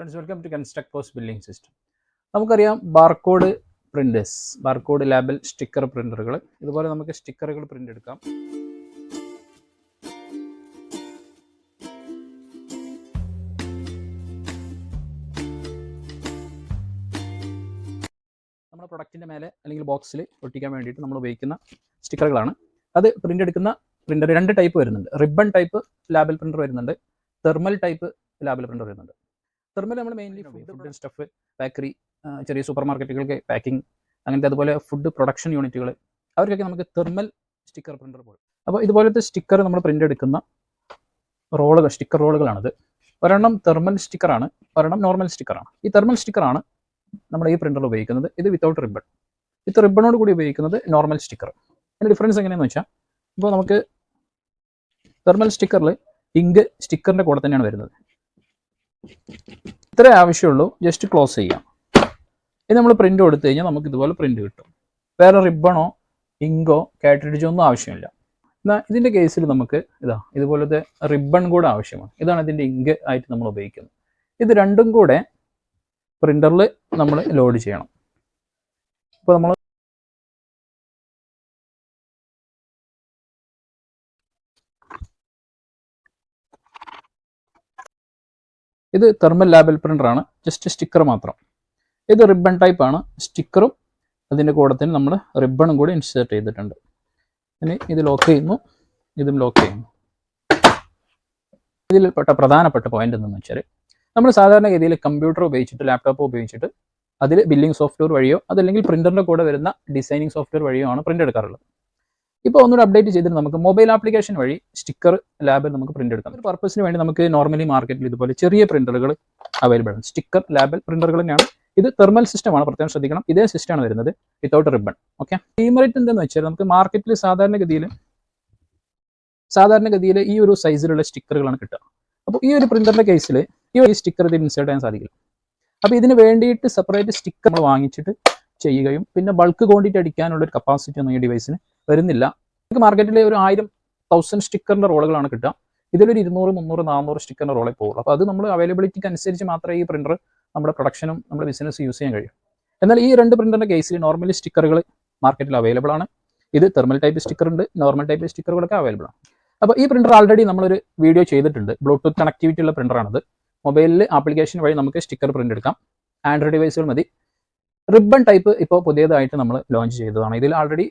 Friends, welcome to Construct Post Billing System. നമുക്കറിയാം barcode printers, barcode label sticker പ്രിന്ററുകൾ, ഇതുപോലെ നമുക്ക് സ്റ്റിക്കറുകൾ പ്രിന്റ് എടുക്കാം. നമ്മുടെ പ്രൊഡക്റ്റിൻ്റെ മേലെ അല്ലെങ്കിൽ ബോക്സിൽ ഒട്ടിക്കാൻ വേണ്ടിയിട്ട് നമ്മൾ ഉപയോഗിക്കുന്ന സ്റ്റിക്കറുകളാണ്. അത് പ്രിന്റ് എടുക്കുന്ന പ്രിന്റർ രണ്ട് ടൈപ്പ് വരുന്നുണ്ട്. റിബൺ ടൈപ്പ് ലാബൽ പ്രിന്റർ വരുന്നുണ്ട്, തെർമൽ ടൈപ്പ് ലാബൽ പ്രിന്റർ വരുന്നുണ്ട്. തെർമൽ നമ്മൾ മെയിൻലി ഫുഡ് സ്റ്റഫ്, ബേക്കറി, ചെറിയ സൂപ്പർ മാർക്കറ്റുകൾക്ക് പാക്കിംഗ്, അങ്ങനത്തെ അതുപോലെ ഫുഡ് പ്രൊഡക്ഷൻ യൂണിറ്റുകൾ, അവർക്കൊക്കെ നമുക്ക് തെർമൽ സ്റ്റിക്കർ പ്രിന്റർ പോകും. അപ്പോൾ ഇതുപോലത്തെ സ്റ്റിക്കർ നമ്മൾ പ്രിന്റ് എടുക്കുന്ന റോളുകൾ, സ്റ്റിക്കർ റോളുകളാണിത്. ഒരെണ്ണം തെർമൽ സ്റ്റിക്കറാണ്, ഒരെണ്ണം നോർമൽ സ്റ്റിക്കറാണ്. ഈ തെർമൽ സ്റ്റിക്കറാണ് നമ്മൾ ഈ പ്രിന്ററിൽ ഉപയോഗിക്കുന്നത്. ഇത് വിത്തൗട്ട് റിബൺ. വിത്ത് റിബണോട് കൂടി ഉപയോഗിക്കുന്നത് നോർമൽ സ്റ്റിക്കർ. അതിൻ്റെ ഡിഫറൻസ് എങ്ങനെയാണെന്ന് വെച്ചാൽ, ഇപ്പോൾ നമുക്ക് തെർമൽ സ്റ്റിക്കറിൽ ഇങ്ക് സ്റ്റിക്കറിൻ്റെ കൂടെ തന്നെയാണ് വരുന്നത്. ഇത്രേ ആവശ്യമുള്ളൂ, ജസ്റ്റ് ക്ലോസ് ചെയ്യാം. ഇത് നമ്മൾ പ്രിന്റ് കൊടുത്തു കഴിഞ്ഞാൽ നമുക്ക് ഇതുപോലെ പ്രിന്റ് കിട്ടും. വേറെ റിബണോ ഇങ്കോ കാട്രിഡ്ജോ ഒന്നും ആവശ്യമില്ല. എന്നാൽ ഇതിൻ്റെ കേസിൽ നമുക്ക് ഇതുപോലത്തെ റിബൺ കൂടെ ആവശ്യമാണ്. ഇതാണ് ഇതിൻ്റെ ഇങ്ക് ആയിട്ട് നമ്മൾ ഉപയോഗിക്കുന്നത്. ഇത് രണ്ടും കൂടെ പ്രിന്ററിൽ നമ്മൾ ലോഡ് ചെയ്യണം. അപ്പോൾ നമ്മൾ ഇത് തെർമൽ ലാബൽ പ്രിന്ററാണ്, ജസ്റ്റ് സ്റ്റിക്കർ മാത്രം. ഇത് റിബൺ ടൈപ്പ് ആണ്. സ്റ്റിക്കറും അതിൻ്റെ കൂടെ തന്നെ നമ്മൾ റിബണും കൂടി ഇൻസേർട്ട് ചെയ്തിട്ടുണ്ട്. ഇനി ഇത് ലോക്ക് ചെയ്യുന്നു, ഇതും ലോക്ക് ചെയ്യുന്നു. ഇതിൽപ്പെട്ട പ്രധാനപ്പെട്ട പോയിന്റ് എന്തെന്ന് വെച്ചാൽ, നമ്മൾ സാധാരണഗതിയിൽ കമ്പ്യൂട്ടർ ഉപയോഗിച്ചിട്ട്, ലാപ്ടോപ്പ് ഉപയോഗിച്ചിട്ട് അതിൽ ബില്ലിംഗ് സോഫ്റ്റ്വെയർ വഴിയോ അതല്ലെങ്കിൽ പ്രിന്ററിൻ്റെ കൂടെ വരുന്ന ഡിസൈനിങ് സോഫ്റ്റ്വെയർ വഴിയോ ആണ് പ്രിന്റ് എടുക്കാറുള്ളത്. ഇപ്പോൾ ഒന്നുകൂടി അപ്ഡേറ്റ് ചെയ്തിട്ട് നമുക്ക് മൊബൈൽ ആപ്ലിക്കേഷൻ വഴി സ്റ്റിക്കർ ലാബൽ നമുക്ക് പ്രിന്റ് എടുക്കാം. ഒരു പർപ്പസിന് വേണ്ടി നമുക്ക് നോർമലി മാർക്കറ്റിൽ ഇതുപോലെ ചെറിയ പ്രിന്ററുകൾ അവൈലബിൾ ആണ്. സ്റ്റിക്കർ ലാബൽ പ്രിന്ററുകൾ തന്നെയാണ്. ഇത് തെർമൽ സിസ്റ്റമാണ്, പ്രത്യേകം ശ്രദ്ധിക്കണം. ഇതേ സിസ്റ്റമാണ് വരുന്നത് വിത്തൗട്ട് റിബൺ. ഓക്കെ, ഡീമെറിറ്റ് എന്തെന്ന് വെച്ചാൽ, നമുക്ക് മാർക്കറ്റിൽ സാധാരണഗതിയിൽ ഈ ഒരു സൈസിലുള്ള സ്റ്റിക്കറുകളാണ് കിട്ടുക. അപ്പോൾ ഈ ഒരു പ്രിന്ററിന്റെ കേസിൽ ഈ സ്റ്റിക്കർ ഇതിൽ ഇൻസേർട്ട് ചെയ്യാൻ സാധിക്കില്ല. അപ്പോൾ ഇതിന് വേണ്ടിയിട്ട് സെപ്പറേറ്റ് സ്റ്റിക്കർ നമ്മൾ വാങ്ങിച്ചിട്ട് ചെയ്യുകയും പിന്നെ ബൾക്ക് ക്വാണ്ടിറ്റി അടിക്കാനുള്ള ഒരു കപ്പാസിറ്റി ഒന്നും ഈ ഡിവൈസിന് വരുന്നില്ല. നമുക്ക് മാർക്കറ്റിൽ ഒരു 1000 സ്റ്റിക്കറിന്റെ റോളുകളാണ് കിട്ടുക. ഇതിലൊരു 200, 300, 400 സ്റ്റിക്കറിന്റെ റോളേ പോകുള്ളൂ. അപ്പോൾ അത് നമ്മൾ അവൈലബിലിറ്റിക്ക് അനുസരിച്ച് മാത്രമേ ഈ പ്രിന്റർ നമ്മുടെ പ്രൊഡക്ഷനും നമ്മുടെ ബിസിനസ് യൂസ് ചെയ്യാൻ കഴിയും. എന്നാൽ ഈ രണ്ട് പ്രിന്ററിന്റെ കേസിൽ നോർമലി സ്റ്റിക്കറുകൾ മാർക്കറ്റിൽ അവൈലബിൾ ആണ്. ഇത് തെർമൽ ടൈപ്പ് സ്റ്റിക്കർ ഉണ്ട്, നോർമൽ ടൈപ്പ് സ്റ്റിക്കറുകളൊക്കെ അവൈലബിൾ ആണ്. അപ്പോൾ ഈ പ്രിന്റർ ആൾറെഡി നമ്മളൊരു വീഡിയോ ചെയ്തിട്ടുണ്ട്. ബ്ലൂടൂത്ത് കണക്ടിവിറ്റി ഉള്ള പ്രിന്ററാണത്. മൊബൈലിൽ ആപ്ലിക്കേഷൻ വഴി നമുക്ക് സ്റ്റിക്കർ പ്രിന്റ് എടുക്കാം. ആൻഡ്രോയിഡ് ഡിവൈസുകൾ മതി. റിബൺ ടൈപ്പ് ഇപ്പോൾ പുതിയതായിട്ട് നമ്മൾ ലോഞ്ച് ചെയ്തതാണ്. ഇതിൽ ആൾറെഡി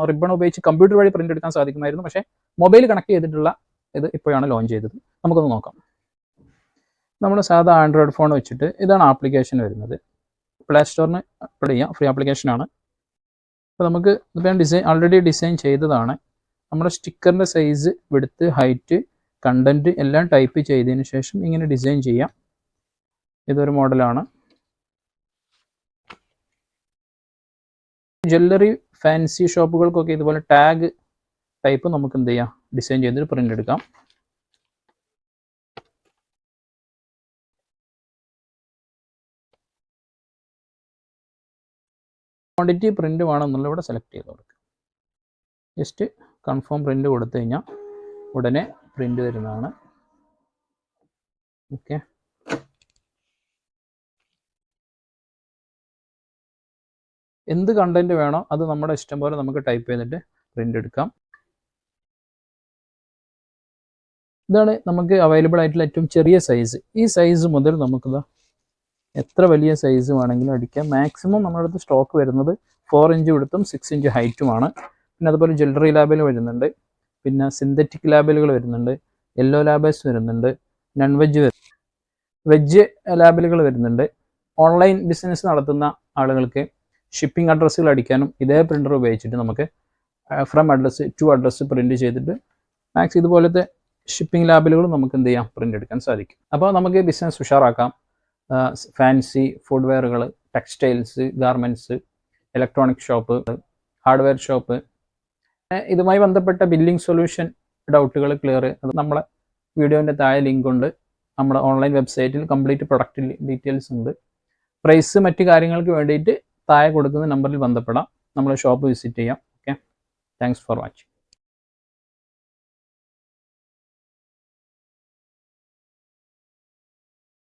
റിബൺ ഉപയോഗിച്ച് കമ്പ്യൂട്ടർ വഴി പ്രിന്റ് എടുക്കാൻ സാധിക്കുമായിരുന്നു. പക്ഷേ മൊബൈൽ കണക്ട് ചെയ്തിട്ടുള്ള ഇത് ഇപ്പോഴാണ് ലോഞ്ച് ചെയ്തത്. നമുക്കൊന്ന് നോക്കാം. നമ്മൾ സാധാ ആൻഡ്രോയിഡ് ഫോൺ വെച്ചിട്ട് ഇതാണ് ആപ്ലിക്കേഷൻ വരുന്നത്. പ്ലേ സ്റ്റോറിന് അപ്ലോഡ് ചെയ്യാം, ഫ്രീ ആപ്ലിക്കേഷനാണ്. അപ്പോൾ നമുക്ക് ഇതിപ്പോൾ ആൾറെഡി ഡിസൈൻ ചെയ്തതാണ്. നമ്മുടെ സ്റ്റിക്കറിൻ്റെ സൈസ്, വിഡ്ത്ത്, ഹൈറ്റ്, കണ്ടന്റ് എല്ലാം ടൈപ്പ് ചെയ്തതിന് ശേഷം ഇങ്ങനെ ഡിസൈൻ ചെയ്യാം. ഇതൊരു മോഡലാണ്. ജ്വല്ലറി ഫാൻസി ഷോപ്പുകൾക്കൊക്കെ ഇതുപോലെ ടാഗ് ടൈപ്പ് നമുക്ക് എന്ത് ചെയ്യാം, ഡിസൈൻ ചെയ്തിട്ട് പ്രിന്റ് എടുക്കാം. ക്വാണ്ടിറ്റി പ്രിന്റ് വേണമെന്നുള്ള ഇവിടെ സെലക്ട് ചെയ്ത് കൊടുക്കുക. ജസ്റ്റ് കൺഫേം പ്രിന്റ് കൊടുത്തു കഴിഞ്ഞാൽ ഉടനെ പ്രിന്റ് വരുന്നതാണ്. ഓക്കെ, എന്ത് കണ്ടന്റ് വേണോ അത് നമ്മുടെ ഇഷ്ടം പോലെ നമുക്ക് ടൈപ്പ് ചെയ്തിട്ട് പ്രിന്റ് എടുക്കാം. ഇതാണ് നമുക്ക് അവൈലബിൾ ആയിട്ടുള്ള ഏറ്റവും ചെറിയ സൈസ്. ഈ സൈസ് മുതൽ നമുക്കിത് എത്ര വലിയ സൈസ് വേണമെങ്കിലും അടിക്കാം. മാക്സിമം നമ്മുടെ അടുത്ത് സ്റ്റോക്ക് വരുന്നത് 4 ഇഞ്ച് വിഡ്ത്തും 6 ഇഞ്ച് ഹൈറ്റുമാണ്. പിന്നെ അതുപോലെ ജ്വല്ലറി ലാബൽ വരുന്നുണ്ട്, പിന്നെ സിന്തറ്റിക് ലാബലുകൾ വരുന്നുണ്ട്, യെല്ലോ ലാബേഴ്സ് വരുന്നുണ്ട്, നൺ വെജ് ലാബലുകൾ വരുന്നുണ്ട്. ഓൺലൈൻ ബിസിനസ് നടത്തുന്ന ആളുകൾക്ക് ഷിപ്പിംഗ് അഡ്രസ്സുകൾ അടിക്കാനും ഇതേ പ്രിന്റർ ഉപയോഗിച്ചിട്ട് നമുക്ക് from address to address print ചെയ്തിട്ട് മാക്സ് ഇതുപോലത്തെ ഷിപ്പിംഗ് ലാബലുകളും നമുക്ക് എന്ത് ചെയ്യാം, പ്രിന്റ് എടുക്കാൻ സാധിക്കും. അപ്പോൾ നമുക്ക് ബിസിനസ് ഉഷാറാക്കാം. ഫാൻസി ഫുഡ്വെയറുകൾ, textiles, garments, electronic shop, hardware shop, ഇതുമായി ബന്ധപ്പെട്ട ബില്ലിംഗ് സൊല്യൂഷൻ ഡൗട്ടുകൾ ക്ലിയർ, അത് നമ്മളെ വീഡിയോൻ്റെ താഴെ ലിങ്ക് ഉണ്ട്. നമ്മുടെ ഓൺലൈൻ വെബ്സൈറ്റിൽ കംപ്ലീറ്റ് പ്രൊഡക്റ്റ് ഡീറ്റെയിൽസ് ഉണ്ട്. പ്രൈസ് മറ്റു കാര്യങ്ങൾക്ക് വേണ്ടിയിട്ട് താഴെ കൊടുക്കുന്ന നമ്പറിൽ ബന്ധപ്പെടാം. നമ്മൾ ഷോപ്പ് വിസിറ്റ് ചെയ്യാം. Okay, thanks for watching.